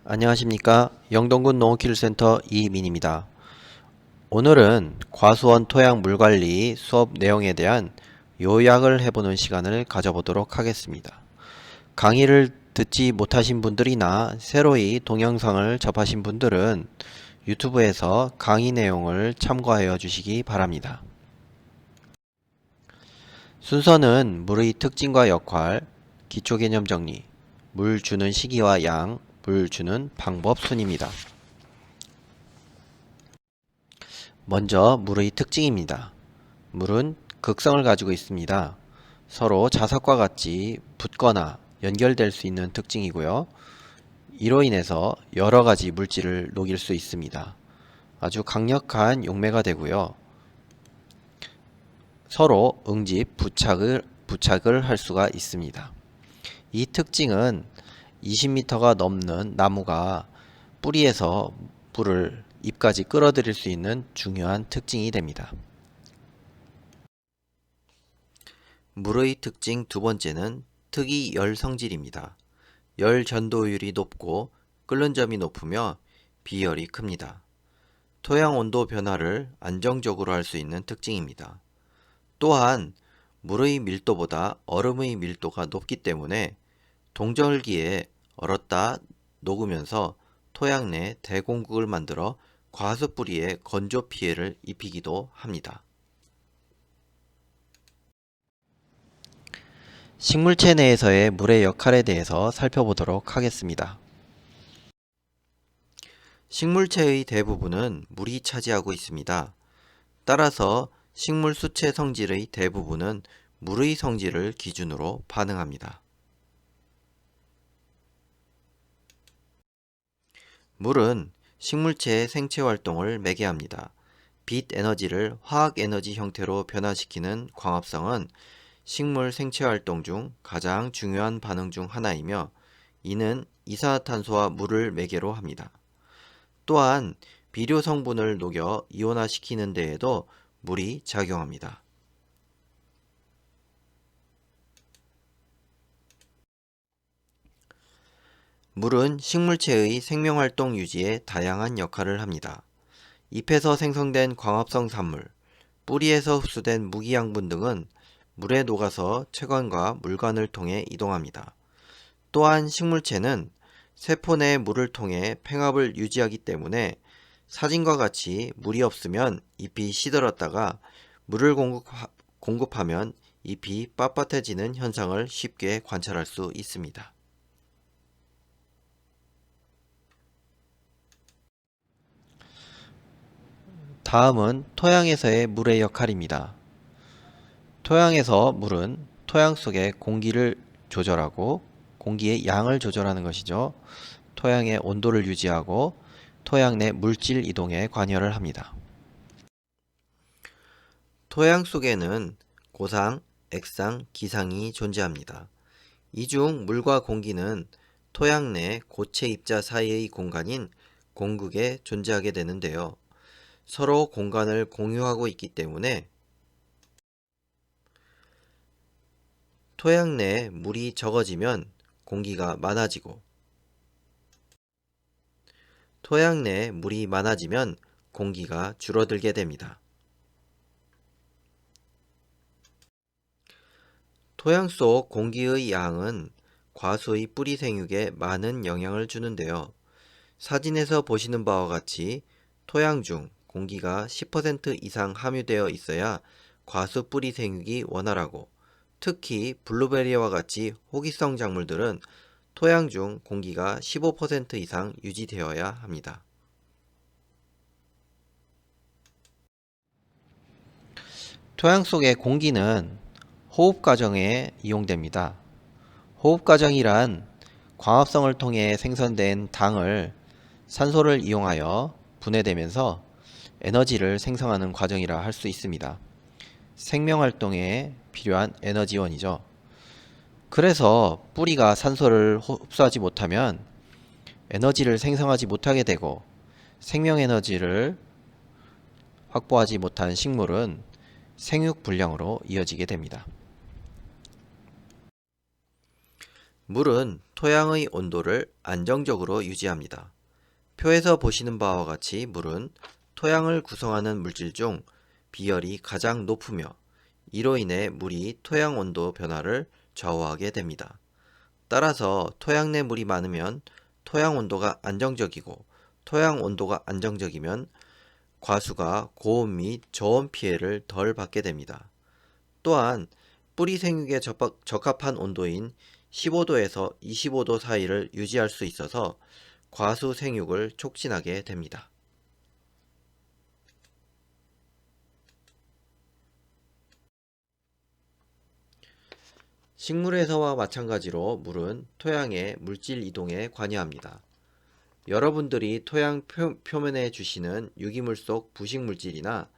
안녕하십니까. 영동군 농어키를센터 이민입니다. 오늘은 과수원 토양 물관리 수업 내용에 대한 요약을 해보는 시간을 가져보도록 하겠습니다. 강의를 듣지 못하신 분들이나 새로이 동영상을 접하신 분들은 유튜브에서 강의 내용을 참고하여 주시기 바랍니다. 순서는 물의 특징과 역할, 기초개념 정리, 물 주는 시기와 양, 물 주는 방법 순입니다. 먼저 물의 특징입니다. 물은 극성을 가지고 있습니다. 서로 자석과 같이 붙거나 연결될 수 있는 특징이고요. 이로 인해서 여러 가지 물질을 녹일 수 있습니다. 아주 강력한 용매가 되고요. 서로 응집, 부착을 할 수가 있습니다. 이 특징은 20m가 넘는 나무가 뿌리에서 물을 잎까지 끌어들일 수 있는 중요한 특징이 됩니다. 물의 특징 두 번째는 특이 열 성질입니다. 열 전도율이 높고 끓는 점이 높으며 비열이 큽니다. 토양 온도 변화를 안정적으로 할 수 있는 특징입니다. 또한 물의 밀도보다 얼음의 밀도가 높기 때문에 동절기에 얼었다 녹으면서 토양 내 대공국을 만들어 과수 뿌리에 건조 피해를 입히기도 합니다. 식물체 내에서의 물의 역할에 대해서 살펴보도록 하겠습니다. 식물체의 대부분은 물이 차지하고 있습니다. 따라서 식물 수체 성질의 대부분은 물의 성질을 기준으로 반응합니다. 물은 식물체의 생체 활동을 매개합니다. 빛 에너지를 화학 에너지 형태로 변화시키는 광합성은 식물 생체 활동 중 가장 중요한 반응 중 하나이며 이는 이산화탄소와 물을 매개로 합니다. 또한 비료 성분을 녹여 이온화시키는 데에도 물이 작용합니다. 물은 식물체의 생명활동 유지에 다양한 역할을 합니다. 잎에서 생성된 광합성 산물, 뿌리에서 흡수된 무기양분 등은 물에 녹아서 체관과 물관을 통해 이동합니다. 또한 식물체는 세포 내 물을 통해 팽합을 유지하기 때문에 사진과 같이 물이 없으면 잎이 시들었다가 물을 공급하면 잎이 빳빳해지는 현상을 쉽게 관찰할 수 있습니다. 다음은 토양에서의 물의 역할입니다. 토양에서 물은 토양 속의 공기를 조절하고 공기의 양을 조절하는 것이죠. 토양의 온도를 유지하고 토양 내 물질 이동에 관여를 합니다. 토양 속에는 고상, 액상, 기상이 존재합니다. 이 중 물과 공기는 토양 내 고체 입자 사이의 공간인 공극에 존재하게 되는데요. 서로 공간을 공유하고 있기 때문에 토양 내 물이 적어지면 공기가 많아지고 토양 내 물이 많아지면 공기가 줄어들게 됩니다. 토양 속 공기의 양은 과수의 뿌리 생육에 많은 영향을 주는데요. 사진에서 보시는 바와 같이 토양 중 공기가 10% 이상 함유되어 있어야 과수 뿌리 생육이 원활하고 특히 블루베리와 같이 호기성 작물들은 토양 중 공기가 15% 이상 유지되어야 합니다. 토양 속의 공기는 호흡 과정에 이용됩니다. 호흡 과정이란 광합성을 통해 생성된 당을 산소를 이용하여 분해되면서 에너지를 생성하는 과정이라 할 수 있습니다. 생명활동에 필요한 에너지원이죠. 그래서 뿌리가 산소를 흡수하지 못하면 에너지를 생성하지 못하게 되고 생명에너지를 확보하지 못한 식물은 생육불량으로 이어지게 됩니다. 물은 토양의 온도를 안정적으로 유지합니다. 표에서 보시는 바와 같이 물은 토양을 구성하는 물질 중 비열이 가장 높으며 이로 인해 물이 토양 온도 변화를 좌우하게 됩니다. 따라서 토양 내 물이 많으면 토양 온도가 안정적이고 토양 온도가 안정적이면 과수가 고온 및 저온 피해를 덜 받게 됩니다. 또한 뿌리 생육에 적합한 온도인 15도에서 25도 사이를 유지할 수 있어서 과수 생육을 촉진하게 됩니다. 식물에서와 마찬가지로 물은 토양의 물질 이동에 관여합니다. 여러분들이 토양 표면에 주시는 유기물 속 부식 물질이나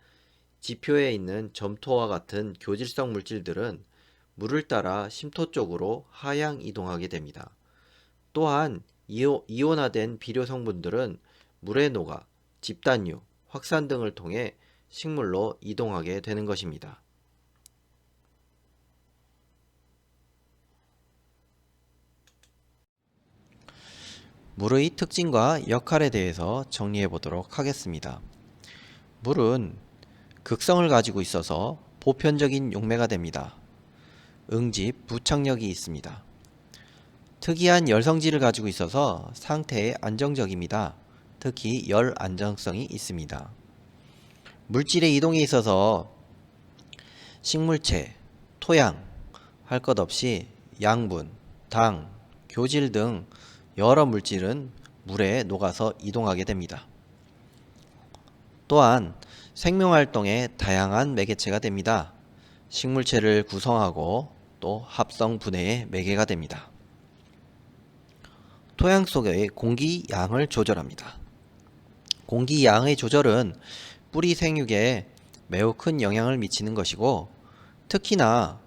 지표에 있는 점토와 같은 교질성 물질들은 물을 따라 심토 쪽으로 하향 이동하게 됩니다. 또한 이온화된 비료 성분들은 물에 녹아 집단유, 확산 등을 통해 식물로 이동하게 되는 것입니다. 물의 특징과 역할에 대해서 정리해 보도록 하겠습니다. 물은 극성을 가지고 있어서 보편적인 용매가 됩니다. 응집, 부착력이 있습니다. 특이한 열성질을 가지고 있어서 상태에 안정적입니다. 특히 열 안정성이 있습니다. 물질의 이동에 있어서 식물체, 토양, 할 것 없이 양분, 당, 교질 등 여러 물질은 물에 녹아서 이동하게 됩니다. 또한 생명활동의 다양한 매개체가 됩니다. 식물체를 구성하고 또 합성 분해의 매개가 됩니다. 토양 속의 공기 양을 조절합니다. 공기 양의 조절은 뿌리 생육에 매우 큰 영향을 미치는 것이고 특히나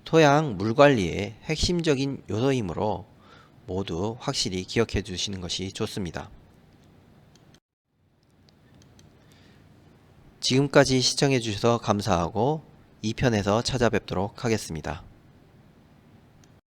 토양 물 관리의 핵심적인 요소이므로 모두 확실히 기억해 주시는 것이 좋습니다. 지금까지 시청해 주셔서 감사하고 2편에서 찾아뵙도록 하겠습니다.